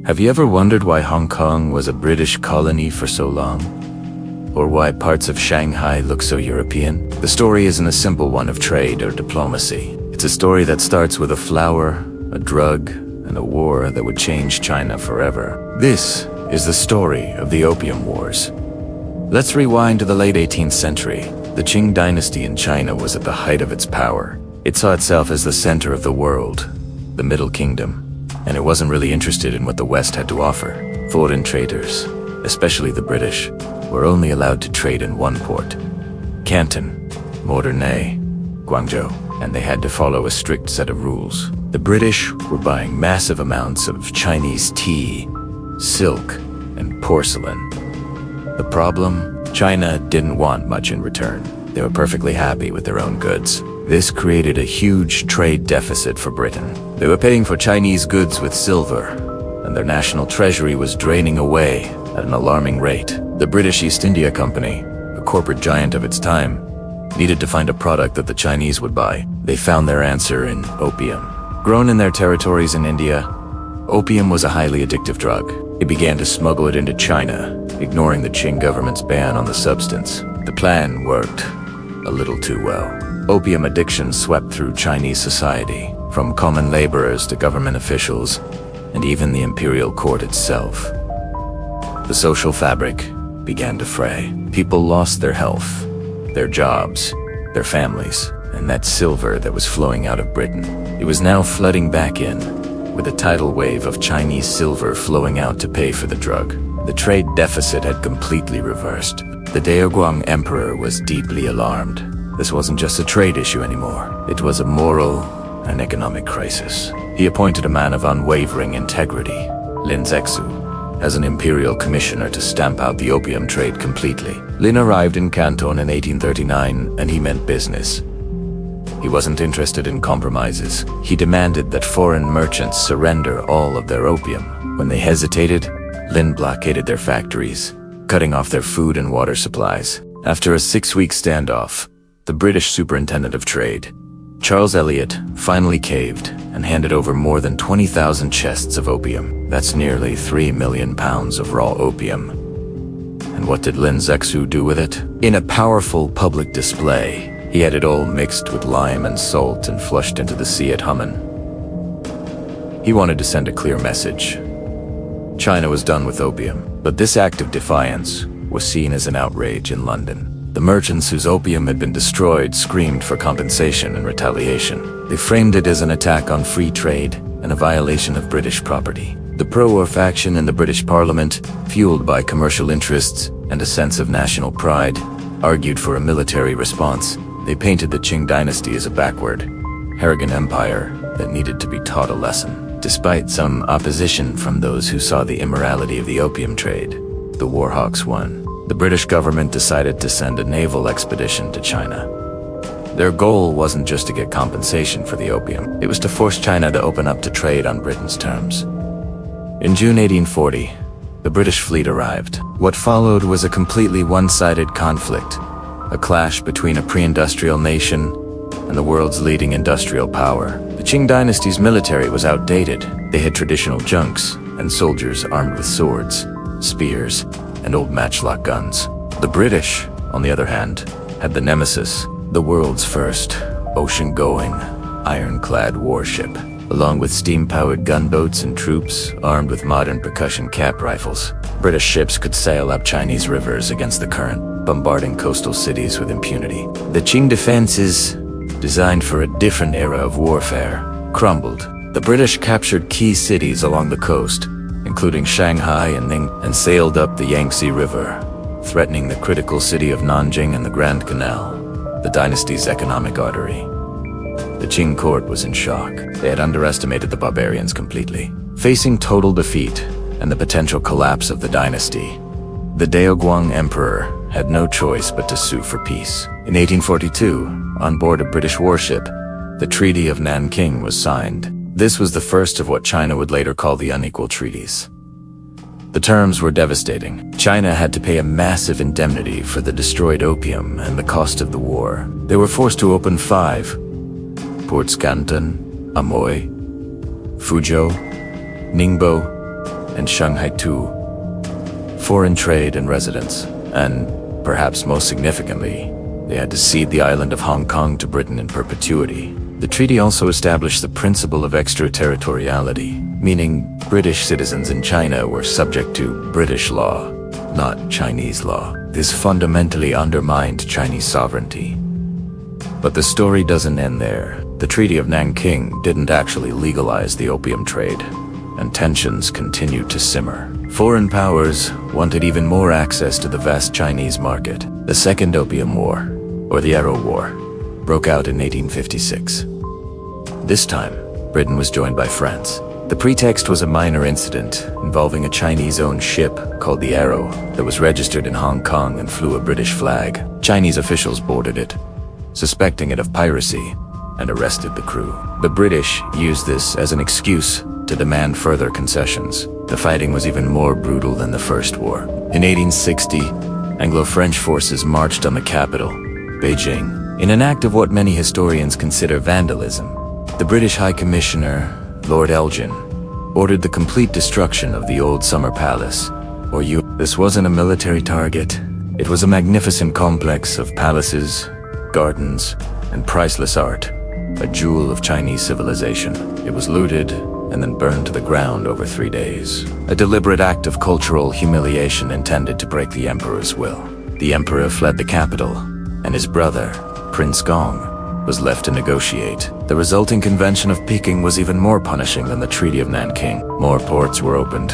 Have you ever wondered why Hong Kong was a British colony for so long? Or why parts of Shanghai look so European? The story isn't a simple one of trade or diplomacy. It's a story that starts with a flower, a drug, and a war that would change China forever. This is the story of the Opium Wars. Let's rewind to the late 18th century. The Qing Dynasty in China was at the height of its power. It saw itself as the center of the world, the Middle Kingdom, and it wasn't really interested in what the West had to offer. Foreign traders, especially the British, were only allowed to trade in one port, Canton, Mornay, Guangzhou, and they had to follow a strict set of rules. The British were buying massive amounts of Chinese tea, silk, and porcelain. The problem? China didn't want much in return. They were perfectly happy with their own goods. This created a huge trade deficit for Britain. They were paying for Chinese goods with silver, and their national treasury was draining away at an alarming rate. The British East India Company, a corporate giant of its time, needed to find a product that the Chinese would buy. They found their answer in opium. Grown in their territories in India, opium was a highly addictive drug. They began to smuggle it into China, ignoring the Qing government's ban on the substance. The plan worked a little too well. Opium addiction swept through Chinese society, from common laborers to government officials, and even the imperial court itself. The social fabric began to fray. People lost their health, their jobs, their families, and that silver that was flowing out of Britain. It was now flooding back in, with a tidal wave of Chinese silver flowing out to pay for the drug. The trade deficit had completely reversed. The Daoguang Emperor was deeply alarmed. This wasn't just a trade issue anymore. It was a moral and economic crisis. He appointed a man of unwavering integrity, Lin Zexu, as an imperial commissioner to stamp out the opium trade completely. Lin arrived in Canton in 1839, and he meant business. He wasn't interested in compromises. He demanded that foreign merchants surrender all of their opium. When they hesitated, Lin blockaded their factories, cutting off their food and water supplies. After a 6-week standoff, the British Superintendent of Trade, Charles Elliot, finally caved and handed over more than 20,000 chests of opium. That's nearly 3 million pounds of raw opium. And what did Lin Zexu do with it? In a powerful public display, he had it all mixed with lime and salt and flushed into the sea at Hummin. He wanted to send a clear message. China was done with opium, but this act of defiance was seen as an outrage in London. The merchants whose opium had been destroyed screamed for compensation and retaliation. They framed it as an attack on free trade and a violation of British property. The pro-war faction in the British Parliament, fueled by commercial interests and a sense of national pride, argued for a military response. They painted the Qing Dynasty as a backward, arrogant empire that needed to be taught a lesson. Despite some opposition from those who saw the immorality of the opium trade, the war hawks won. The British government decided to send a naval expedition to China. Their goal wasn't just to get compensation for the opium. It was to force China to open up to trade on Britain's terms. In June 1840, the British fleet arrived. What followed was a completely one-sided conflict, a clash between a pre-industrial nation and the world's leading industrial power. The Qing Dynasty's military was outdated. They had traditional junks and soldiers armed with swords, spears, and old matchlock guns. The British, on the other hand, had the Nemesis, the world's first ocean-going, ironclad warship, along with steam-powered gunboats and troops armed with modern percussion cap rifles. British ships could sail up Chinese rivers against the current, bombarding coastal cities with impunity. The Qing defenses, designed for a different era of warfare, crumbled. The British captured key cities along the coast, including Shanghai and Nanking, and sailed up the Yangtze River, threatening the critical city of Nanking and the Grand Canal, the dynasty's economic artery. The Qing court was in shock. They had underestimated the barbarians completely. Facing total defeat and the potential collapse of the dynasty, the Daoguang Emperor had no choice but to sue for peace. In 1842, on board a British warship, the Treaty of Nanking was signed. This was the first of what China would later call the unequal treaties. The terms were devastating. China had to pay a massive indemnity for the destroyed opium and the cost of the war. They were forced to open 5 ports: Canton, Amoy, Fuzhou, Ningbo, and Shanghai too. Foreign trade and residence, and perhaps most significantly, they had to cede the island of Hong Kong to Britain in perpetuity. The treaty also established the principle of extraterritoriality, meaning British citizens in China were subject to British law, not Chinese law. This fundamentally undermined Chinese sovereignty. But the story doesn't end there. The Treaty of Nanking didn't actually legalize the opium trade, and tensions continued to simmer. Foreign powers wanted even more access to the vast Chinese market. The Second Opium War, or the Arrow War, broke out in 1856. This time, Britain was joined by France. The pretext was a minor incident involving a Chinese-owned ship called the Arrow that was registered in Hong Kong and flew a British flag. Chinese officials boarded it, suspecting it of piracy, and arrested the crew. The British used this as an excuse to demand further concessions. The fighting was even more brutal than the First War. In 1860, Anglo-French forces marched on the capital, Beijing, in an act of what many historians consider vandalism. The British High Commissioner, Lord Elgin, ordered the complete destruction of the old Summer Palace, This wasn't a military target. It was a magnificent complex of palaces, gardens, and priceless art, a jewel of Chinese civilization. It was looted and then burned to the ground over 3 days. A deliberate act of cultural humiliation intended to break the emperor's will. The emperor fled the capital, and his brother, Prince Gong, was left to negotiate. The resulting Convention of Peking was even more punishing than the Treaty of Nanking. More ports were opened.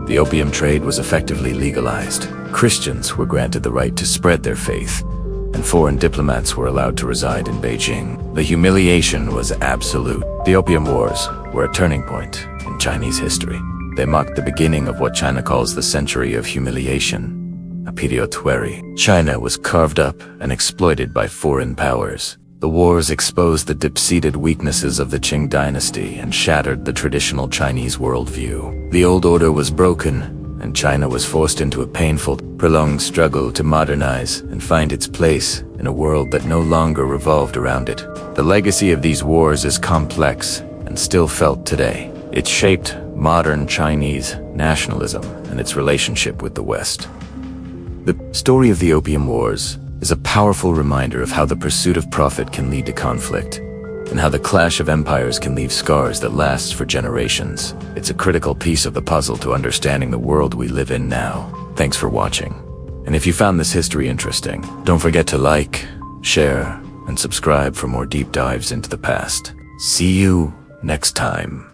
The opium trade was effectively legalized. Christians were granted the right to spread their faith, and foreign diplomats were allowed to reside in Beijing. The humiliation was absolute. The Opium Wars were a turning point in Chinese history. They marked the beginning of what China calls the Century of Humiliation, a period where China was carved up and exploited by foreign powers. The wars exposed the deep-seated weaknesses of the Qing Dynasty and shattered the traditional Chinese worldview. The old order was broken, and China was forced into a painful, prolonged struggle to modernize and find its place in a world that no longer revolved around it. The legacy of these wars is complex and still felt today. It shaped modern Chinese nationalism and its relationship with the West. The story of the Opium Wars is a powerful reminder of how the pursuit of profit can lead to conflict, and how the clash of empires can leave scars that last for generations. It's a critical piece of the puzzle to understanding the world we live in now. Thanks for watching. And if you found this history interesting, don't forget to like, share, and subscribe for more deep dives into the past. See you next time.